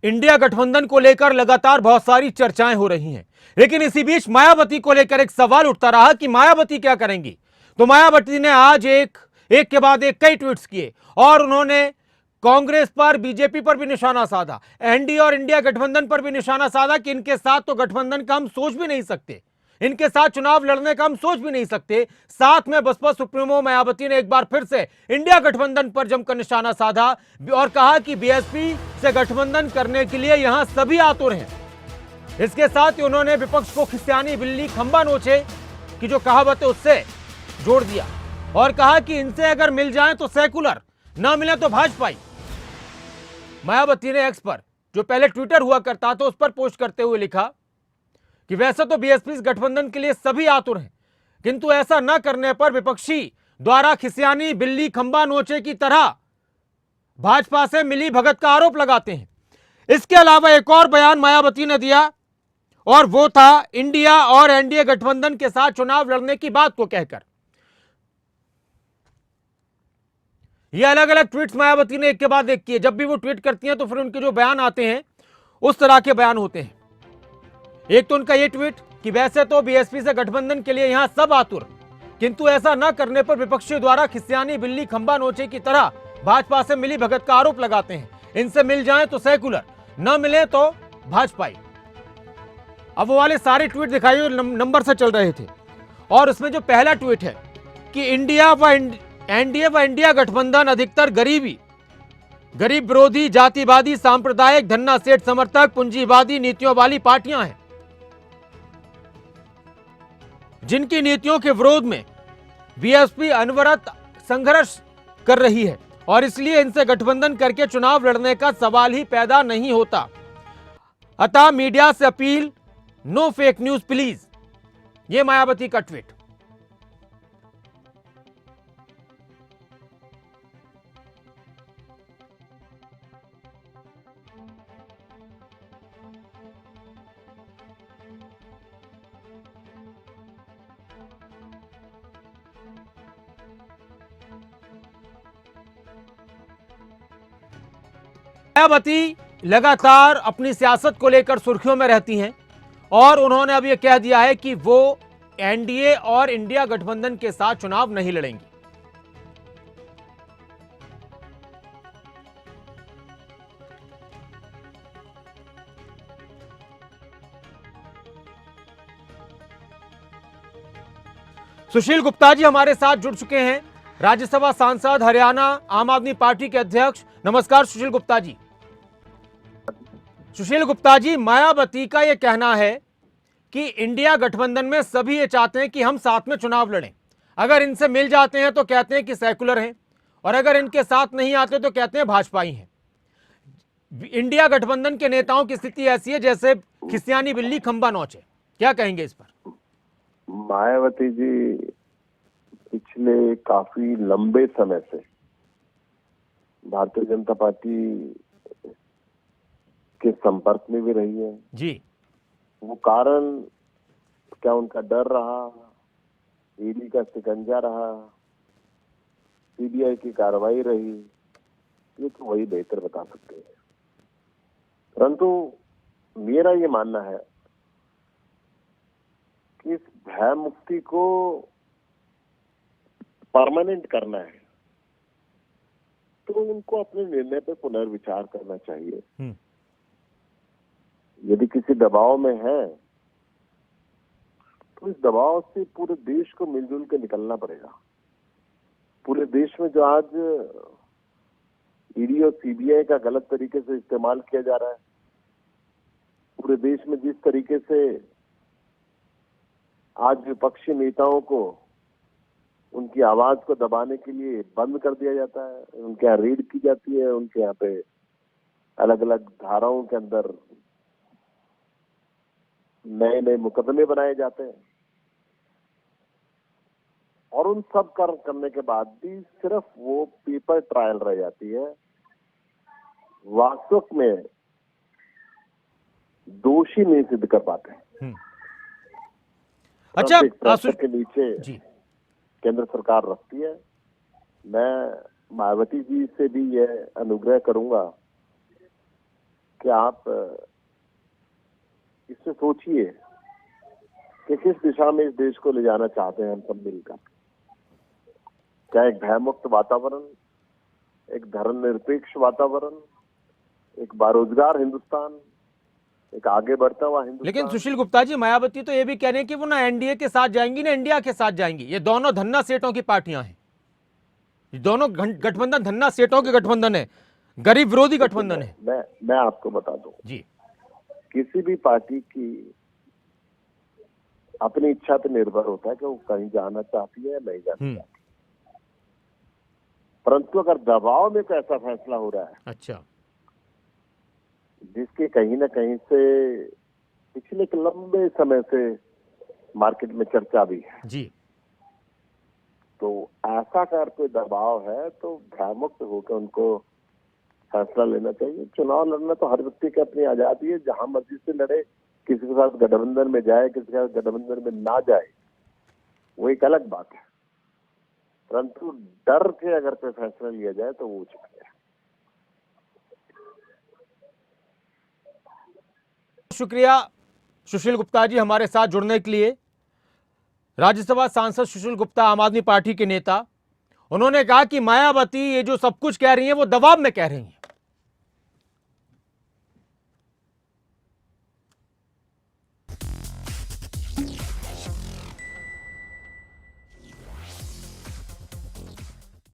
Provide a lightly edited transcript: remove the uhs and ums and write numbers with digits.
India गठबंधन को लेकर लगातार बहुत सारी चर्चाएं हो रही हैं, लेकिन इसी बीच मायावती को लेकर एक सवाल उठता रहा कि मायावती क्या करेंगी। तो मायावती ने आज एक एक के बाद एक कई ट्वीट्स किए और उन्होंने कांग्रेस पर, बीजेपी पर भी निशाना साधा, एनडीए और इंडिया गठबंधन पर भी निशाना साधा कि इनके साथ तो गठबंधन का हम सोच भी नहीं सकते, इनके साथ चुनाव लड़ने का हम सोच भी नहीं सकते। साथ में बसपा सुप्रीमो मायावती ने एक बार फिर से इंडिया गठबंधन पर जमकर निशाना साधा और कहा कि बीएसपी से गठबंधन करने के लिए यहां सभी आतुर हैं। इसके साथ ही उन्होंने विपक्ष को खिसियानी बिल्ली खंबा नोचे की जो कहावत है उससे जोड़ दिया और कहा कि इनसे अगर मिल जाए तो सेकुलर, ना मिले तो भाजपाई। मायावती ने एक्स पर, जो पहले ट्विटर हुआ करता था, उस पर पोस्ट करते हुए लिखा कि वैसे तो बीएसपी गठबंधन के लिए सभी आतुर हैं, किंतु ऐसा न करने पर विपक्षी द्वारा खिसियानी बिल्ली खंबा नोचे की तरह भाजपा से मिली भगत का आरोप लगाते हैं। इसके अलावा एक और बयान मायावती ने दिया और वो था इंडिया और एनडीए गठबंधन के साथ चुनाव लड़ने की बात को कहकर। ये अलग अलग ट्वीट्स मायावती ने एक के बाद एक किए। जब भी वो ट्वीट करती हैं तो फिर उनके जो बयान आते हैं उस तरह के बयान होते हैं। एक तो उनका ये ट्वीट कि वैसे तो बीएसपी से गठबंधन के लिए यहां सब आतुर, किंतु ऐसा न करने पर विपक्षियों द्वारा खिसियानी बिल्ली खंबा नोचे की तरह भाजपा से मिली भगत का आरोप लगाते हैं। इनसे मिल जाए तो सेकुलर, न मिले तो भाजपाई। अब वो वाले सारे ट्वीट दिखाई नंबर से चल रहे थे और उसमें जो पहला ट्वीट है कि एनडीए व इंडिया गठबंधन अधिकतर गरीब विरोधी, जातिवादी, सांप्रदायिक, धन्ना सेठ समर्थक, पूंजीवादी नीतियों वाली पार्टियां हैं जिनकी नीतियों के विरोध में बीएसपी अनवरत संघर्ष कर रही है और इसलिए इनसे गठबंधन करके चुनाव लड़ने का सवाल ही पैदा नहीं होता। अतः मीडिया से appeal, no fake news please. यह मायावती का ट्वीट। मायावती लगातार अपनी सियासत को लेकर सुर्खियों में रहती हैं और उन्होंने अब यह कह दिया है कि वो एनडीए और इंडिया गठबंधन के साथ चुनाव नहीं लड़ेंगी। सुशील गुप्ता जी हमारे साथ जुड़ चुके हैं, राज्यसभा सांसद, हरियाणा आम आदमी पार्टी के अध्यक्ष। नमस्कार सुशील गुप्ता जी। सुशील गुप्ता जी, मायावती का यह कहना है कि इंडिया गठबंधन में सभी ये चाहते हैं कि हम साथ में चुनाव लड़ें। अगर इनसे मिल जाते हैं तो कहते हैं कि सेकुलर हैं और अगर इनके साथ नहीं आते तो कहते हैं भाजपाई हैं। इंडिया गठबंधन के नेताओं की स्थिति ऐसी है जैसे खिसियानी बिल्ली खंबा नोचे। क्या कहेंगे इस पर? मायावती जी पिछले काफी लंबे समय से भारतीय जनता पार्टी के संपर्क में भी रही है जी। वो कारण क्या उनका डर रहा, ईडी का शिकंजा रहा, सीबीआई की कार्रवाई रही, ये तो वही बेहतर बता सकते हैं। परंतु मेरा ये मानना है कि इस भय मुक्ति को परमानेंट करना है तो उनको अपने निर्णय पर पुनर्विचार करना चाहिए। यदि किसी दबाव में है तो इस दबाव से पूरे देश को मिलजुल के निकलना पड़ेगा। पूरे देश में जो आज ईडी और सीबीआई का गलत तरीके से इस्तेमाल किया जा रहा है, पूरे देश में जिस तरीके से आज विपक्षी नेताओं को उनकी आवाज को दबाने के लिए बंद कर दिया जाता है, उनके यहाँ रेड की जाती है, उनके यहाँ पे अलग अलग धाराओं के अंदर नए नए मुकदमे बनाए जाते हैं और उन सब करने के बाद भी सिर्फ वो पेपर ट्रायल रह जाती है। वास्तव में दोषी नहीं सिद्ध कर पाते। अच्छा, प्रेशर के नीचे जी केंद्र सरकार रखती है। मैं मायावती जी से भी यह अनुग्रह करूंगा कि आप इससे सोचिए कि किस दिशा में इस देश को ले जाना चाहते हैं हम सब मिलकर। क्या एक भयमुक्त वातावरण, एक धर्मनिरपेक्ष वातावरण, एक बेरोजगार हिंदुस्तान, एक आगे बढ़ता हुआ हिंदुस्तान। लेकिन सुशील गुप्ता जी, मायावती तो ये भी कह रहे हैं कि वो ना एनडीए के साथ जाएंगी ना इंडिया के साथ जाएंगी। ये दोनों धन्ना सेठों की पार्टियां हैं, ये दोनों गठबंधन धन्ना सेठों के गठबंधन है, गरीब विरोधी गठबंधन है। मैं आपको बता दूं जी, किसी भी पार्टी की अपनी इच्छा पर निर्भर होता है कि वो कहीं जाना चाहती है या नहीं जाना चाहती। परंतु अगर दबाव में कोई ऐसा फैसला हो रहा है, अच्छा, जिसके कहीं ना कहीं से पिछले एक लंबे समय से मार्केट में चर्चा भी है, जी, तो ऐसा अगर कोई दबाव है तो भयमुक्त होकर उनको फैसला लेना चाहिए। चुनाव लड़ना तो हर व्यक्ति की अपनी आजादी है, जहां मर्जी से लड़े, किसी के साथ गठबंधन में जाए, किसी के साथ गठबंधन में ना जाए, वो एक अलग बात है। परंतु डर के अगर कोई फैसला लिया जाए तो वो उचित है। शुक्रिया सुशील गुप्ता जी हमारे साथ जुड़ने के लिए। राज्यसभा सांसद सुशील गुप्ता, आम आदमी पार्टी के नेता, उन्होंने कहा कि मायावती ये जो सब कुछ कह रही हैं वो दबाव में कह रही हैं।